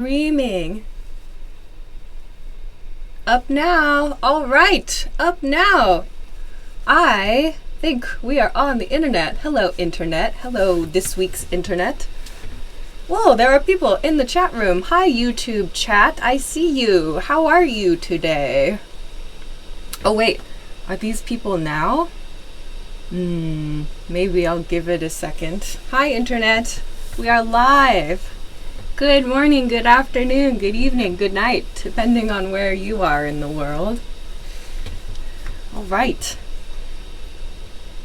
Streaming. Up now. All right. Up now. I think we are on the internet. Hello, internet. Hello, this week's internet. Whoa, there are people in the chat room. Hi, YouTube chat. I see you. How are you today? Oh, wait. Are these people now? Maybe I'll give it a second. Hi, internet. We are live. Good morning, good afternoon, good evening, good night, depending on where you are in the world. All right.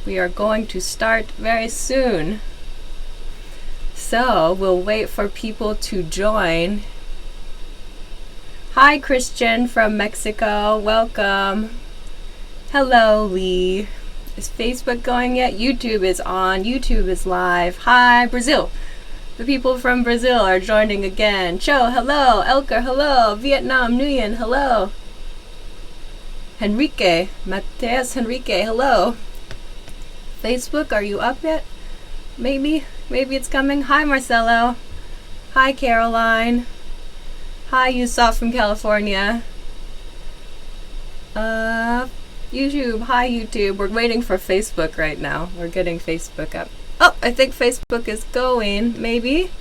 We are going to start very soon. So we'll wait for people to join. Hi, Christian from Mexico. Welcome. Hello, Lee. Is Facebook going yet? YouTube is on. YouTube is live. Hi, Brazil. The people from Brazil are joining again. Cho, hello. Elker, hello. Vietnam, Nguyen, hello. Henrique, Mateus Henrique, hello. Facebook, are you up yet? Maybe it's coming. Hi, Marcelo. Hi, Caroline. Hi, Yusuf from California. YouTube, hi, YouTube. We're waiting for Facebook right now. We're getting Facebook up. Oh, I think Facebook is going, maybe.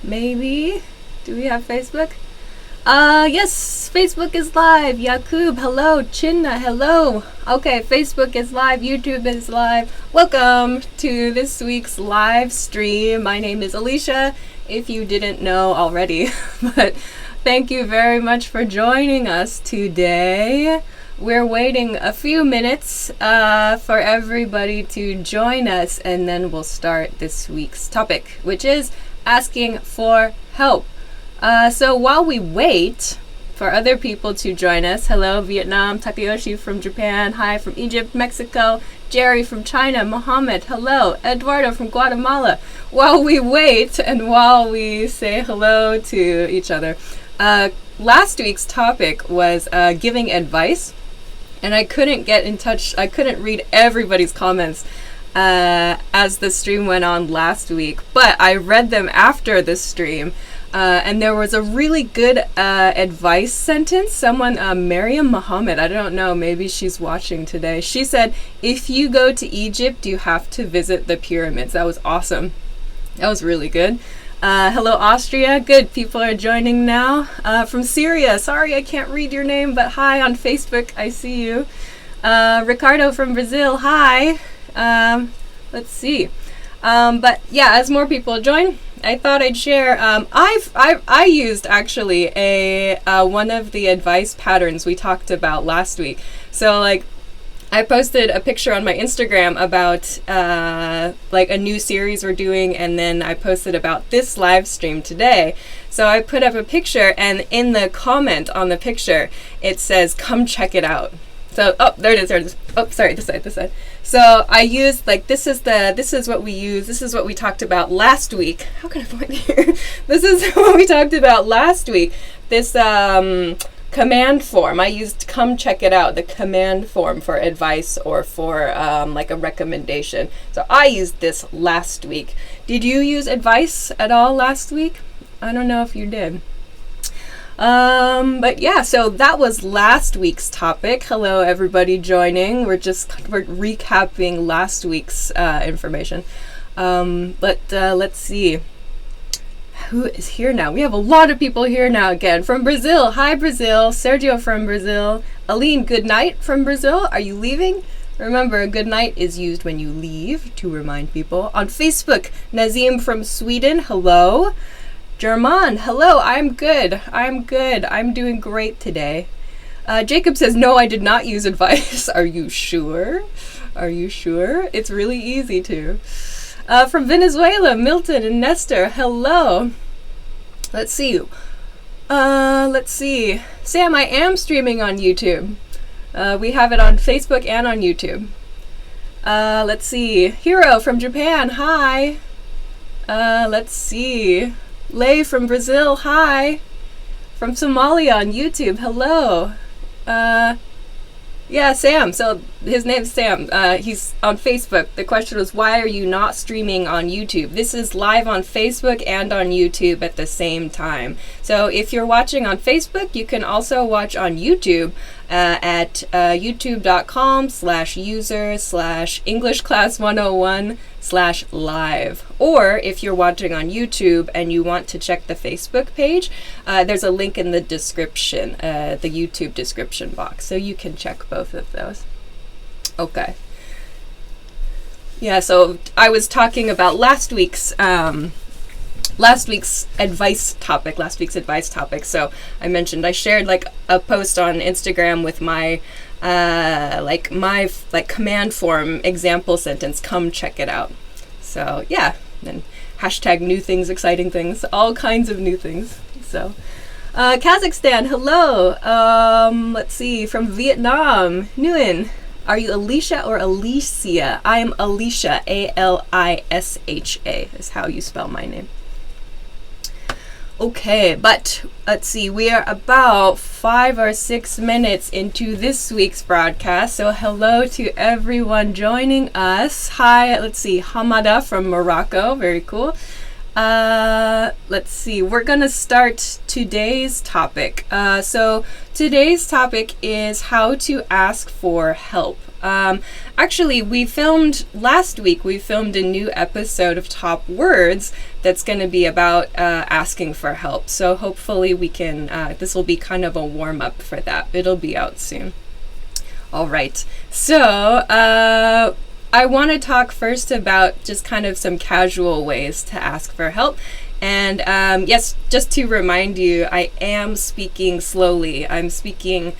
Maybe. Do we have Facebook? Yes, Facebook is live. Yakub, hello. Chinna, hello. Okay, Facebook is live. YouTube is live. Welcome to this week's live stream. My name is Alicia, if you didn't know already. But thank you very much for joining us today. We're waiting a few minutes for everybody to join us, and then we'll start this week's topic, which is asking for help. So while we wait for other people to join us, hello, Vietnam, Takayoshi from Japan, hi from Egypt, Mexico, Jerry from China, Mohammed, hello, Eduardo from Guatemala. While we wait and while we say hello to each other, last week's topic was giving advice. And I couldn't get in touch, I couldn't read everybody's comments as the stream went on last week, but I read them after the stream, and there was a really good advice sentence. Someone, Mariam Muhammad, I don't know, maybe she's watching today. She said, if you go to Egypt, you have to visit the pyramids. That was awesome. That was really good. Hello, Austria. Good. People are joining now. From Syria. Sorry, I can't read your name, but hi on Facebook. I see you. Ricardo from Brazil. Hi. Let's see. But yeah, as more people join, I thought I'd share. I used actually one of the advice patterns we talked about last week. So like, I posted a picture on my Instagram about like a new series we're doing, and then I posted about this live stream today. So I put up a picture, and in the comment on the picture, it says, come check it out. So, oh, there it is. Oh, sorry, this side. So I used, like, this is what we use, this is what we talked about last week. How can I point here? This is what we talked about last week. This, command form. I used come check it out, the command form for advice or for like a recommendation. So I used this last week. Did you use advice at all last week? I don't know if you did. But yeah, so that was last week's topic. Hello, everybody joining. We're recapping last week's information. Let's see. Who is here now? We have a lot of people here now again. From Brazil. Hi, Brazil. Sergio from Brazil. Aline, good night from Brazil. Are you leaving? Remember, good night is used when you leave, to remind people. On Facebook, Nazim from Sweden. Hello. German. Hello. I'm good. I'm doing great today. Jacob says, no, I did not use advice. Are you sure? It's really easy to. From Venezuela, Milton and Nestor, hello. Let's see. Sam, I am streaming on YouTube. We have it on Facebook and on YouTube. Let's see. Hiro from Japan, hi. Let's see. Lei from Brazil, hi. From Somalia on YouTube, hello. Yeah, Sam. So his name's Sam. He's on Facebook. The question was, why are you not streaming on YouTube? This is live on Facebook and on YouTube at the same time. So if you're watching on Facebook, you can also watch on YouTube at youtube.com/user/EnglishClass101/live. Or if you're watching on YouTube and you want to check the Facebook page, there's a link in the description, the YouTube description box. So you can check both of those. Okay. Yeah, so I was talking about last week's advice topic. So I mentioned I shared like a post on Instagram with my my command form example sentence. Come check it out. So yeah, and hashtag new things, exciting things, all kinds of new things. So Kazakhstan, hello. Let's see, from Vietnam, Nguyen. Are you Alicia or Alicia? I am Alicia, Alisha is how you spell my name. Okay, but let's see, we are about 5 or 6 minutes into this week's broadcast, so hello to everyone joining us. Hi, let's see, Hamada from Morocco, very cool. Let's see, we're gonna start today's topic. So today's topic is how to ask for help. Actually, last week we filmed a new episode of Top Words that's going to be about asking for help. So hopefully we can, this will be kind of a warm-up for that. It'll be out soon. All right. So I want to talk first about just kind of some casual ways to ask for help. And yes, just to remind you, I am speaking slowly. I'm speaking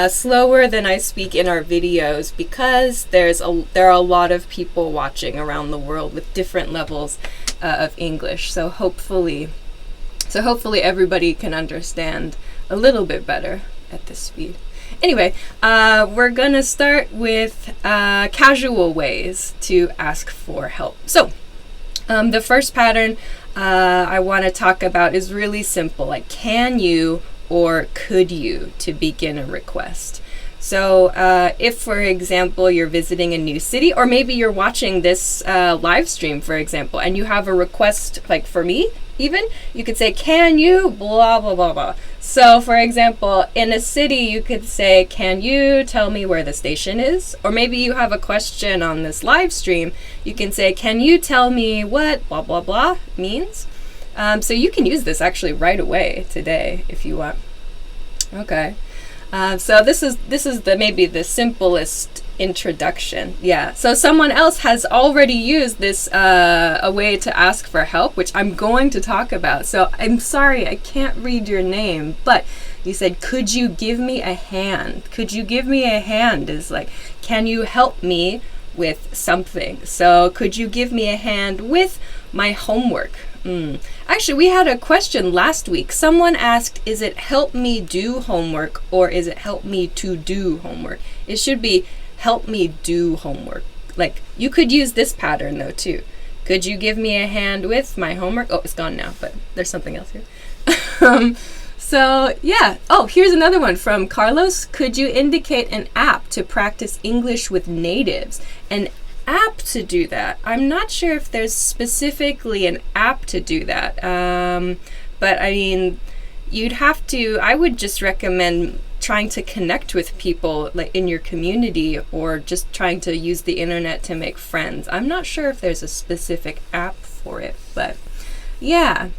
slower than I speak in our videos because there are a lot of people watching around the world with different levels of English. So hopefully everybody can understand a little bit better at this speed. Anyway, we're gonna start with casual ways to ask for help. So the first pattern I want to talk about is really simple, like can you or could you, to begin a request. So if, for example, you're visiting a new city, or maybe you're watching this live stream, for example, and you have a request, like for me, even, you could say, can you, blah, blah, blah, blah. So, for example, in a city, you could say, can you tell me where the station is? Or maybe you have a question on this live stream, you can say, can you tell me what blah, blah, blah means? So you can use this actually right away today if you want. Okay. So this is maybe the simplest introduction. Yeah. So someone else has already used this a way to ask for help, which I'm going to talk about. So I'm sorry I can't read your name, but you said, could you give me a hand? Could you give me a hand is like, can you help me with something? So could you give me a hand with my homework? Actually, we had a question last week. Someone asked, is it help me do homework or is it help me to do homework? It should be help me do homework. Like, you could use this pattern though too. Could you give me a hand with my homework? Oh, it's gone now, but there's something else here. So yeah. Oh, here's another one from Carlos. Could you indicate an app to practice English with natives? An app to do that. I'm not sure if there's specifically an app to do that. But I mean, I would just recommend trying to connect with people like in your community or just trying to use the internet to make friends. I'm not sure if there's a specific app for it, but yeah.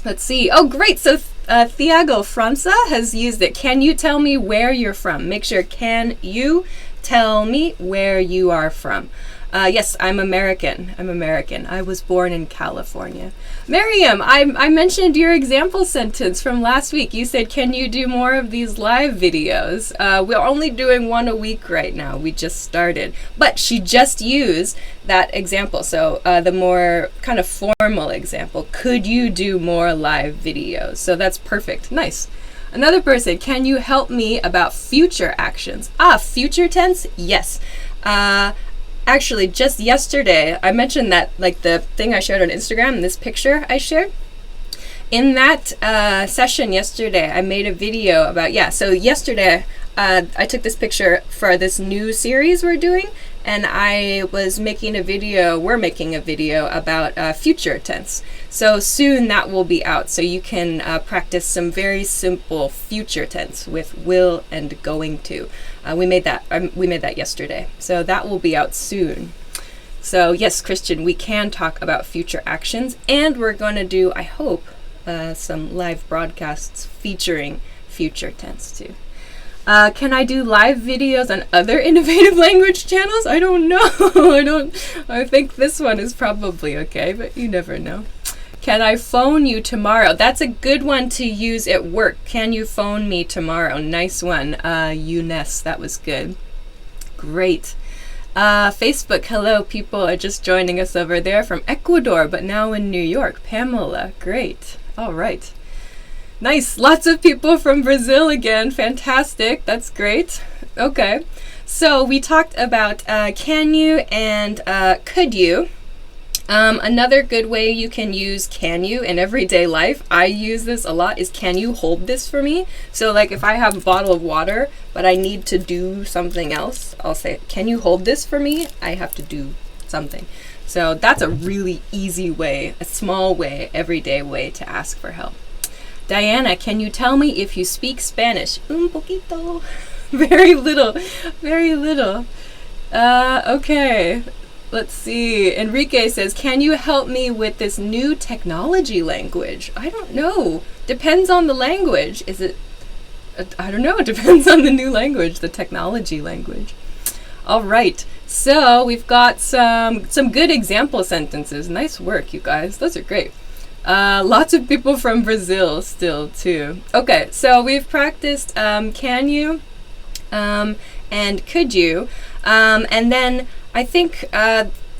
Let's see. Oh, great. So Thiago França has used it. Can you tell me where you're from? Make sure, can you tell me where you are from? Yes, I'm American. I was born in California. Miriam, I mentioned your example sentence from last week. You said, can you do more of these live videos? We're only doing one a week right now. We just started. But she just used that example. So the more kind of formal example, could you do more live videos? So that's perfect. Nice. Another person, can you help me about future actions? Future tense? Yes. Actually, just yesterday, I mentioned that, like the thing I shared on Instagram, this picture I shared. In that session yesterday, I made a video about, so yesterday I took this picture for this new series we're doing, and I was making a video, we're making a video about future tense. So soon that will be out, so you can practice some very simple future tense with will and going to. We made that yesterday, so that will be out soon. So yes, Christian, we can talk about future actions, and we're going to do, I hope, some live broadcasts featuring future tense too. Can I do live videos on other innovative language channels? I don't know. I think this one is probably okay, but you never know. Can I phone you tomorrow? That's a good one to use at work. Can you phone me tomorrow? Nice one, Eunice. That was good. Great. Facebook, hello, people are just joining us over there from Ecuador, but now in New York. Pamela, great. All right. Nice. Lots of people from Brazil again. Fantastic. That's great. Okay. So we talked about can you and could you. Another good way you can use can you in everyday life, I use this a lot, is can you hold this for me? So like if I have a bottle of water, but I need to do something else, I'll say, can you hold this for me? I have to do something. So that's a really easy way, a small way, everyday way to ask for help. Diana, can you tell me if you speak Spanish? Un poquito. Very little, very little. Okay. Let's see. Enrique says, can you help me with this new technology language? I don't know. Depends on the language. Is it? I don't know. It depends on the new language, the technology language. All right. So we've got some good example sentences. Nice work, you guys. Those are great. Lots of people from Brazil still, too. Okay. So we've practiced can you and could you. And then I think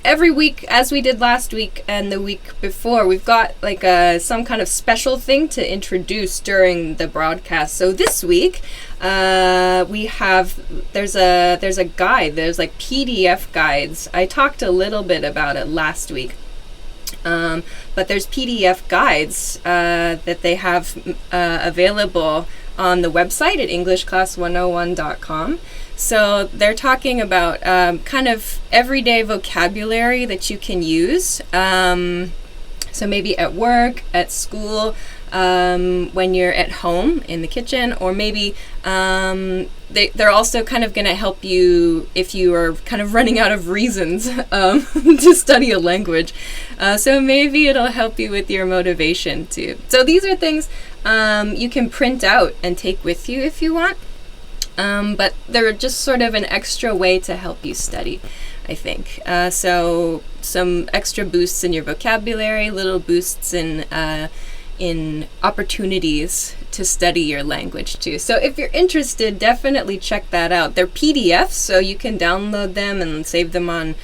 every week, as we did last week and the week before, we've got like some kind of special thing to introduce during the broadcast. So this week, we have there's a guide. There's like PDF guides. I talked a little bit about it last week, but there's PDF guides that they have available on the website at EnglishClass101.com. So they're talking about kind of everyday vocabulary that you can use. So maybe at work, at school, when you're at home in the kitchen, or maybe they're also kind of going to help you if you are kind of running out of reasons to study a language. So maybe it'll help you with your motivation too. So these are things you can print out and take with you if you want. But they're just sort of an extra way to help you study, I think. So some extra boosts in your vocabulary, little boosts in opportunities to study your language too. So if you're interested, definitely check that out. They're PDFs, so you can download them and save them on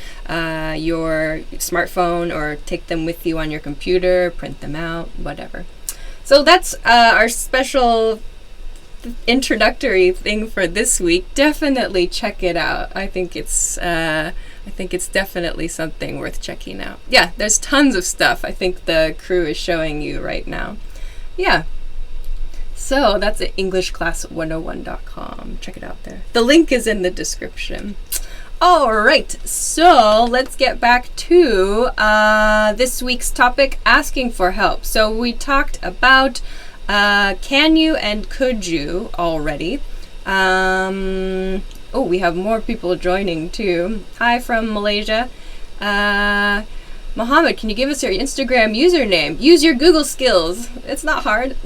your smartphone or take them with you on your computer, print them out, whatever. So that's our special introductory thing for this week. Definitely check it out. I think it's definitely something worth checking out. Yeah, there's tons of stuff I think the crew is showing you right now. Yeah. So that's at EnglishClass101.com. Check it out there. The link is in the description. All right, so let's get back to this week's topic, asking for help. So we talked about can you and could you already. Oh, we have more people joining too. Hi from Malaysia. Mohammed, can you give us your Instagram username? Use your Google skills. It's not hard.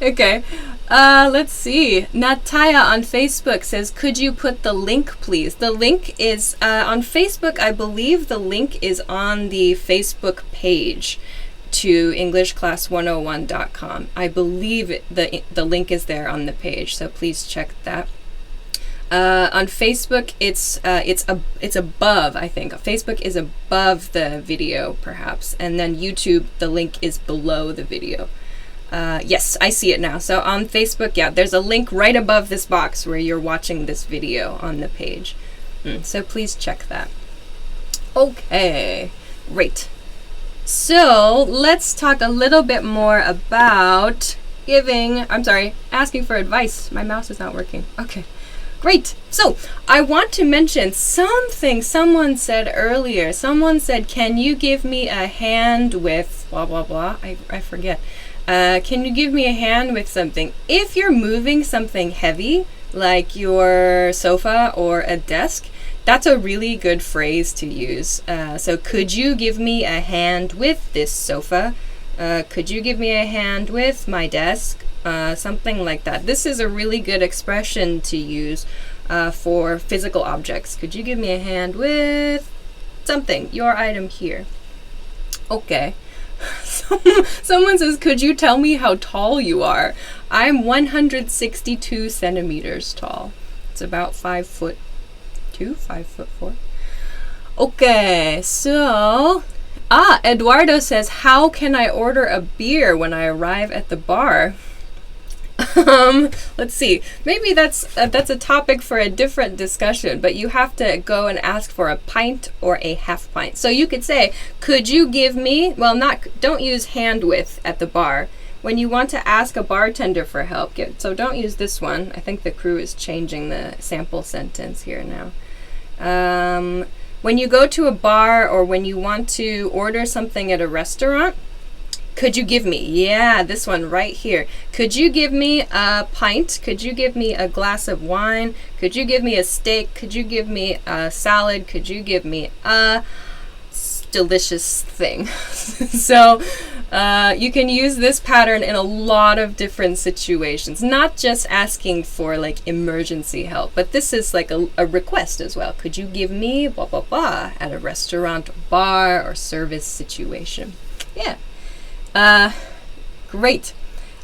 Okay. Let's see. Nataya on Facebook says, could you put the link, please? The link is on Facebook. I believe the link is on the Facebook page to EnglishClass101.com. I believe the link is there on the page, so please check that. On Facebook, it's above, I think. Facebook is above the video, perhaps, and then YouTube, the link is below the video. Yes, I see it now. So on Facebook, yeah, there's a link right above this box where you're watching this video on the page. So please check that. Okay, great. So let's talk a little bit more about asking for advice. My mouse is not working. Okay. Great. So, I want to mention something someone said earlier. Someone said, can you give me a hand with blah, blah, blah. I forget. Can you give me a hand with something? If you're moving something heavy, like your sofa or a desk, that's a really good phrase to use. So could you give me a hand with this sofa? Could you give me a hand with my desk? Something like that. This is a really good expression to use for physical objects. Could you give me a hand with something, your item here? Okay. Someone says, could you tell me how tall you are? I'm 162 centimeters tall. It's about 5'2", 5'4". Okay, so Eduardo says, how can I order a beer when I arrive at the bar? Let's see. Maybe that's a topic for a different discussion, but you have to go and ask for a pint or a half pint. So you could say, could you give me, don't use hand with at the bar. When you want to ask a bartender for help, so don't use this one. I think the crew is changing the sample sentence here now. When you go to a bar or when you want to order something at a restaurant, could you give me? Yeah, this one right here. Could you give me a pint? Could you give me a glass of wine? Could you give me a steak? Could you give me a salad? Could you give me a delicious thing? So you can use this pattern in a lot of different situations, not just asking for like emergency help, but this is like a request as well. Could you give me blah, blah, blah at a restaurant, bar, or service situation? Yeah. Great.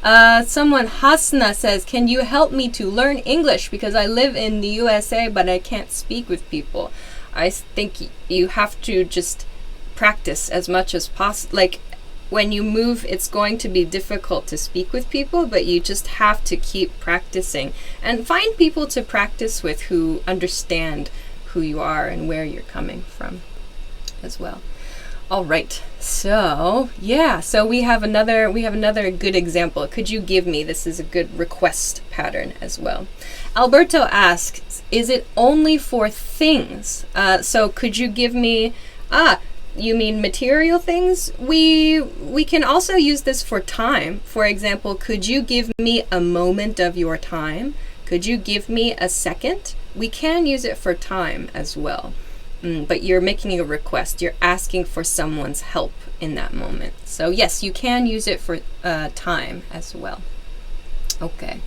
Someone, Hasna, says, can you help me to learn English because I live in the USA but I can't speak with people? I think you have to just practice as much as possible. Like when you move, it's going to be difficult to speak with people, but you just have to keep practicing and find people to practice with who understand who you are and where you're coming from as well. All right, so yeah, so we have another good example. Could you give me? This is a good request pattern as well. Alberto asks, is it only for things? So could you give me, you mean material things? We can also use this for time. For example, could you give me a moment of your time? Could you give me a second? We can use it for time as well. But you're making a request. You're asking for someone's help in that moment. So yes, you can use it for time as well. Okay.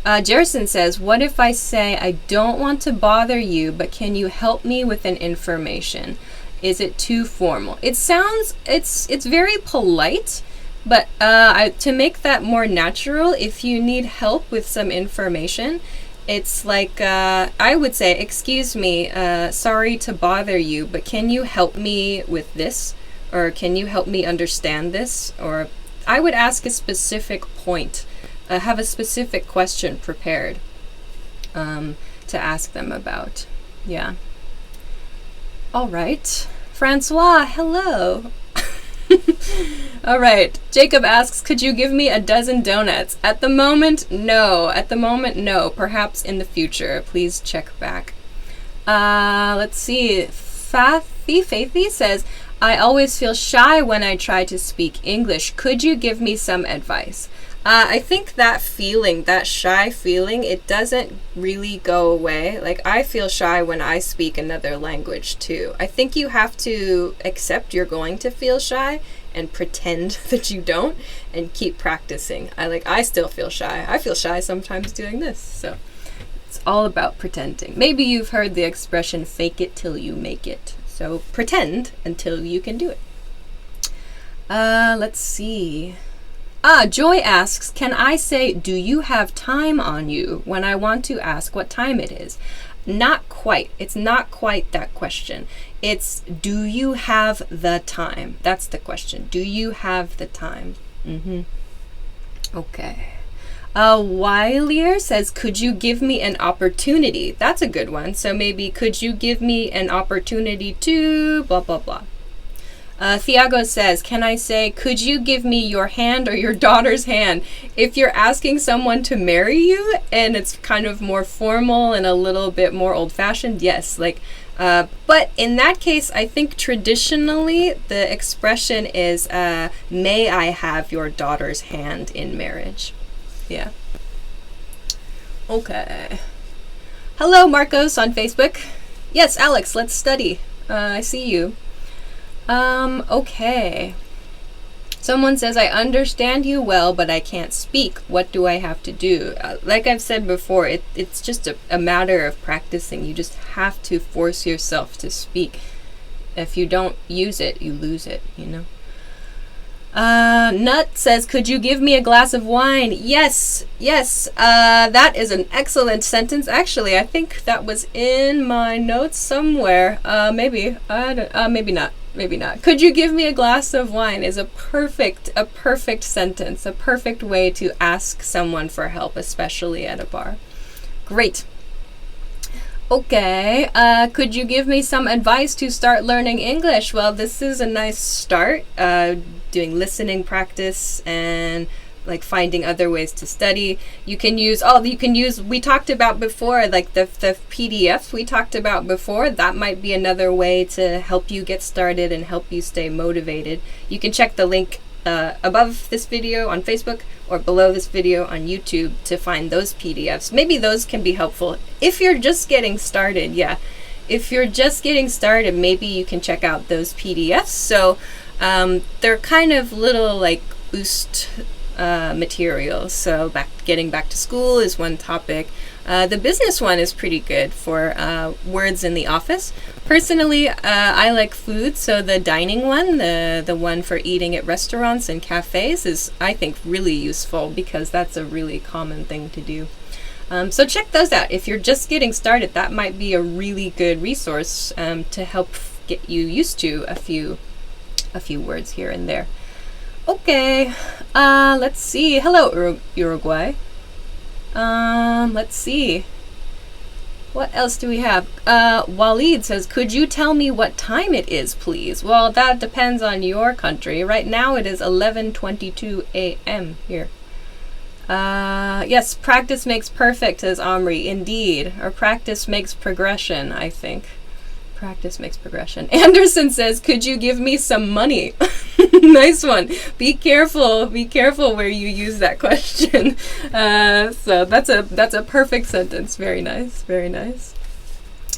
Jerison says, what if I say, I don't want to bother you, but can you help me with an information? Is it too formal? It sounds, it's very polite, but to make that more natural, if you need help with some information, it's like, I would say, excuse me, sorry to bother you, but can you help me with this? Or can you help me understand this? Or I would ask a specific point, have a specific question prepared to ask them about. Yeah. All right. Francois, hello. All right. Jacob asks, could you give me a dozen donuts? At the moment, no. At the moment, no. Perhaps in the future. Please check back. Let's see. Faithy says, I always feel shy when I try to speak English. Could you give me some advice? I think that feeling, that shy feeling, it doesn't really go away. Like, I feel shy when I speak another language too. I think you have to accept you're going to feel shy and pretend that you don't and keep practicing. I still feel shy. I feel shy sometimes doing this. So it's all about pretending. Maybe you've heard the expression, fake it till you make it. So pretend until you can do it. Let's see. Joy asks, can I say, do you have time on you when I want to ask what time it is? Not quite. It's not quite that question. It's, do you have the time? That's the question. Do you have the time? Okay. Wylier says, could you give me an opportunity? That's a good one. So maybe, could you give me an opportunity to blah, blah, blah. Thiago says, can I say, could you give me your hand or your daughter's hand? If you're asking someone to marry you and it's kind of more formal and a little bit more old-fashioned, yes. But in that case, I think traditionally the expression is, may I have your daughter's hand in marriage? Yeah. Okay. Hello, Marcos on Facebook. Yes, Alex, let's study. I see you. Okay. Someone says, I understand you well, but I can't speak. What do I have to do? Like I've said before, it's just a matter of practicing. You just have to force yourself to speak. If you don't use it, you lose it, you know? Nut says, could you give me a glass of wine? Yes, that is an excellent sentence. Actually, I think that was in my notes somewhere. Maybe not. Could you give me a glass of wine is a perfect sentence, a perfect way to ask someone for help, especially at a bar. Great. Okay, could you give me some advice to start learning English? Well, this is a nice start, doing listening practice and like finding other ways to study. You can use, we talked about before, like the PDFs we talked about before. That might be another way to help you get started and help you stay motivated. You can check the link above this video on Facebook or below this video on YouTube to find those PDFs. Maybe those can be helpful. If you're just getting started, if you're just getting started, maybe you can check out those PDFs. So they're kind of little like boost materials. So getting back to school is one topic. The business one is pretty good for words in the office. Personally, I like food, so the dining one, the one for eating at restaurants and cafes is, I think, really useful because that's a really common thing to do. So check those out. If you're just getting started, that might be a really good resource to help get you used to a few words here and there. Okay, let's see. Hello, Uruguay. Let's see. What else do we have? Waleed says, could you tell me what time it is, please? Well, that depends on your country. Right now it is 11:22 a.m. here. Yes, practice makes perfect, says Omri. Indeed. Or practice makes progression, I think. Practice makes progression. Anderson says, could you give me some money? Nice one. Be careful where you use that question. So that's a perfect sentence. Very nice.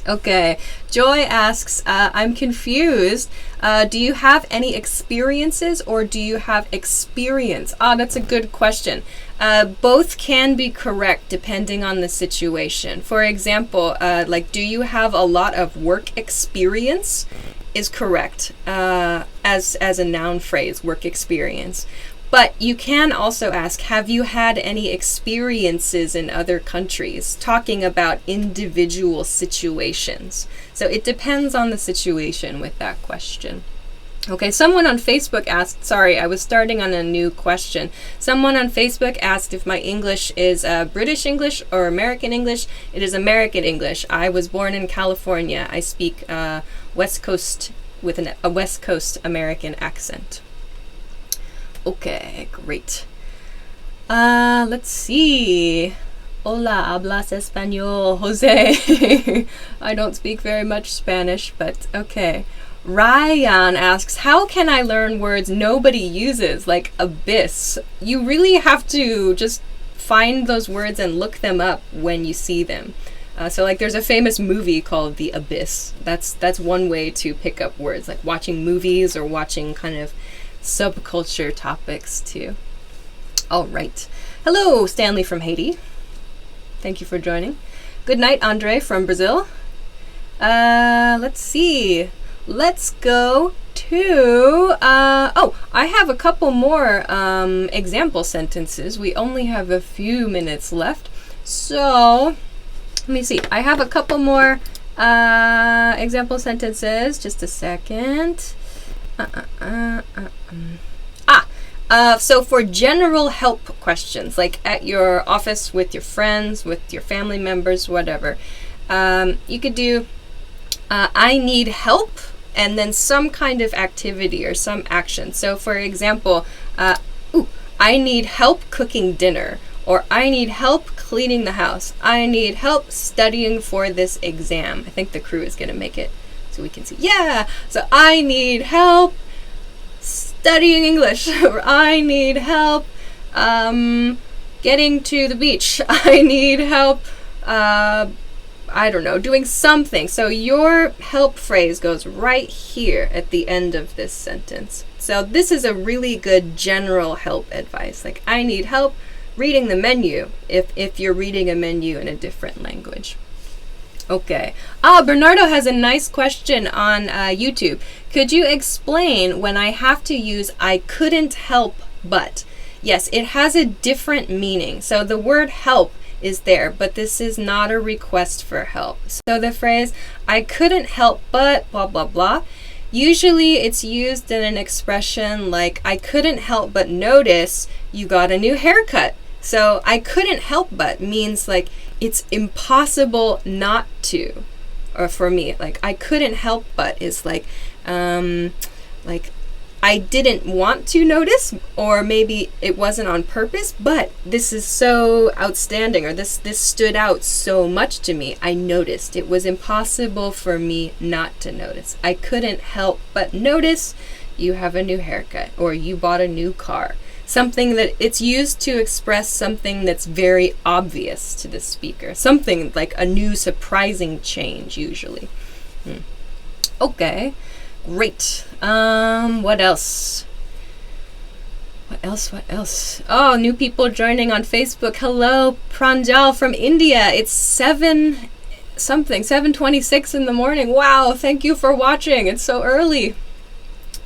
Okay, Joy asks, I'm confused. Do you have any experiences or do you have experience? That's a good question. Both can be correct depending on the situation. For example, like, do you have a lot of work experience is correct as a noun phrase, work experience. But you can also ask, have you had any experiences in other countries? Talking about individual situations. So it depends on the situation with that question. Okay, someone on Facebook asked, sorry, I was starting on a new question. Someone on Facebook asked if my English is British English or American English. It is American English. I was born in California. I speak West Coast with a West Coast American accent. Okay, great. Let's see. Hola, hablas español, Jose. I don't speak very much Spanish, but okay. Ryan asks, how can I learn words nobody uses, like abyss? You really have to just find those words and look them up when you see them. So like there's a famous movie called The Abyss. That's one way to pick up words, like watching movies or watching kind of subculture topics too. All right. Hello, Stanley from Haiti. Thank you for joining. Good night, Andre from Brazil. Let's see. Let's go to, I have a couple more example sentences. We only have a few minutes left. So, let me see. I have a couple more example sentences. Just a second. So for general help questions, like at your office with your friends, with your family members, whatever, you could do, I need help and then some kind of activity or some action. So for example, I need help cooking dinner, or I need help cleaning the house. I need help studying for this exam. I think the crew is going to make it so we can see. Yeah, so I need help studying English, or I need help getting to the beach. I need help, I don't know, doing something. So your help phrase goes right here at the end of this sentence. So this is a really good general help advice. Like, I need help reading the menu if you're reading a menu in a different language. Okay. Bernardo has a nice question on YouTube. Could you explain when I have to use I couldn't help but? Yes, it has a different meaning. So the word help is there, but this is not a request for help. So the phrase, I couldn't help but blah, blah, blah. Usually it's used in an expression like, I couldn't help but notice you got a new haircut. So I couldn't help but means like, it's impossible not to. Or for me, like, I couldn't help but is like I didn't want to notice, or maybe it wasn't on purpose, but this is so outstanding, or this stood out so much to me. I noticed. It was impossible for me not to notice. I couldn't help but notice you have a new haircut, or you bought a new car. Something that it's used to express something that's very obvious to the speaker. Something like a new surprising change, usually. Okay. Great. What else? What else? Oh, new people joining on Facebook. Hello, Pranjal from India. It's 7:26 in the morning. Wow, thank you for watching. It's so early.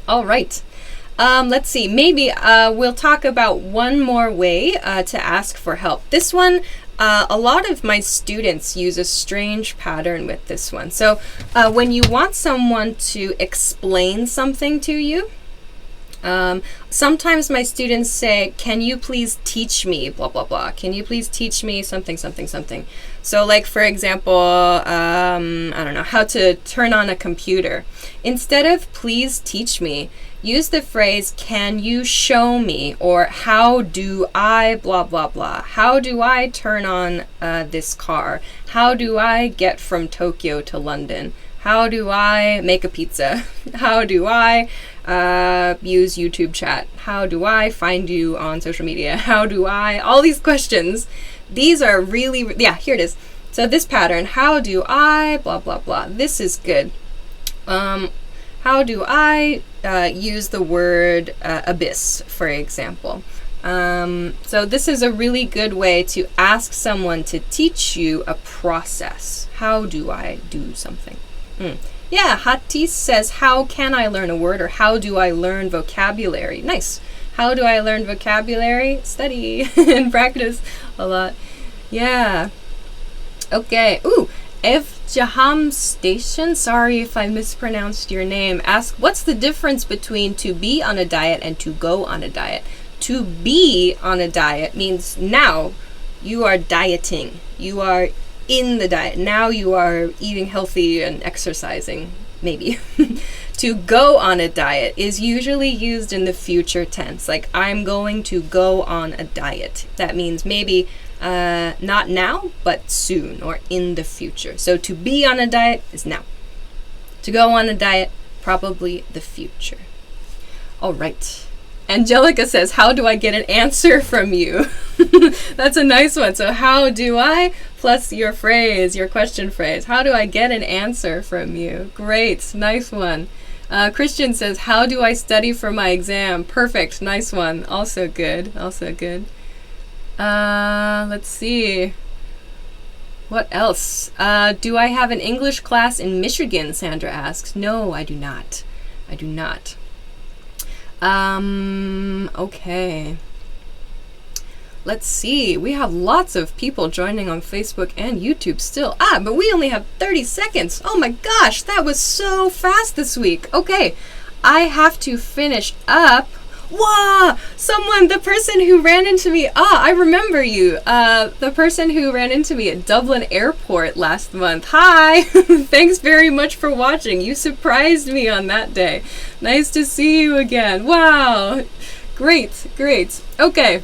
All right. Let's see. Maybe we'll talk about one more way to ask for help. This one, a lot of my students use a strange pattern with this one. So when you want someone to explain something to you, sometimes my students say, can you please teach me blah, blah, blah. Can you please teach me something, something, something. So like, for example, I don't know, how to turn on a computer. Instead of please teach me, use the phrase, can you show me? Or how do I blah, blah, blah. How do I turn on this car? How do I get from Tokyo to London? How do I make a pizza? How do I use YouTube chat? How do I find you on social media? How do I, all these questions, these are really, yeah, here it is. So this pattern, how do I blah, blah, blah. This is good. How do I use the word abyss, for example? So this is a really good way to ask someone to teach you a process. How do I do something? Yeah, Hatis says, how can I learn a word, or how do I learn vocabulary? Nice. How do I learn vocabulary? Study and practice a lot. Yeah. Okay. Ooh, Ev Jaham Station, sorry if I mispronounced your name, ask, what's the difference between to be on a diet and to go on a diet? To be on a diet means now you are dieting. You are in the diet. Now you are eating healthy and exercising, maybe. To go on a diet is usually used in the future tense. Like, I'm going to go on a diet. That means maybe not now, but soon, or in the future. So to be on a diet is now. To go on a diet, probably the future. All right. Angelica says, how do I get an answer from you? That's a nice one. So how do I, plus your phrase, your question phrase. How do I get an answer from you? Great. Nice one. Christian says, how do I study for my exam? Perfect. Nice one. Also good. Also good. Let's see. What else? Do I have an English class in Michigan? Sandra asks. No, I do not. I do not. Okay. Let's see. We have lots of people joining on Facebook and YouTube still. But we only have 30 seconds. Oh my gosh, that was so fast this week. Okay, I have to finish up. Wow! Someone, the person who ran into me, I remember you. The person who ran into me at Dublin Airport last month. Hi! Thanks very much for watching. You surprised me on that day. Nice to see you again. Wow! Great, great. Okay.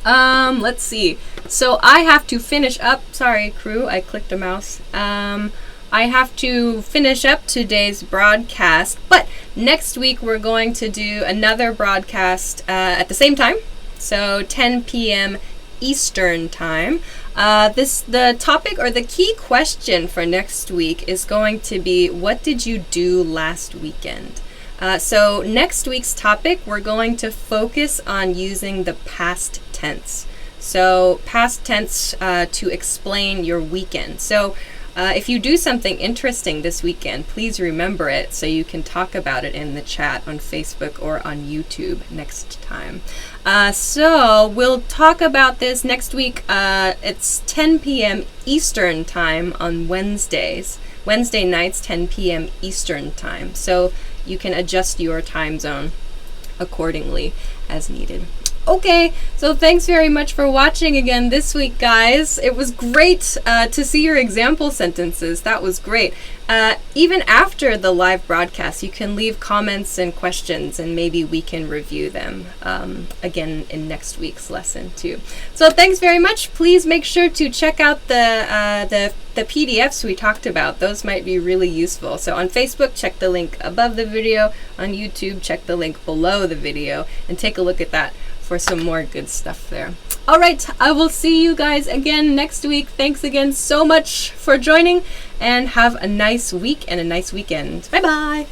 Let's see. So I have to finish up. Sorry, crew, I clicked a mouse. I have to finish up today's broadcast, but next week we're going to do another broadcast at the same time, so 10 p.m. Eastern time. The topic or the key question for next week is going to be, what did you do last weekend? So next week's topic, we're going to focus on using the past tense. So past tense to explain your weekend. So if you do something interesting this weekend, please remember it so you can talk about it in the chat on Facebook or on YouTube next time. So we'll talk about this next week. It's 10 p.m. Eastern time on Wednesdays. Wednesday nights, 10 p.m. Eastern time. So you can adjust your time zone accordingly as needed. Okay, so thanks very much for watching again this week, guys. It was great to see your example sentences. That was great. Even after the live broadcast, you can leave comments and questions, and maybe we can review them again in next week's lesson too. So thanks very much. Please make sure to check out the PDFs we talked about. Those might be really useful. So on Facebook, check the link above the video. On YouTube, check the link below the video and take a look at that for some more good stuff there. All right, I will see you guys again next week. Thanks again so much for joining, and have a nice week and a nice weekend. Bye-bye.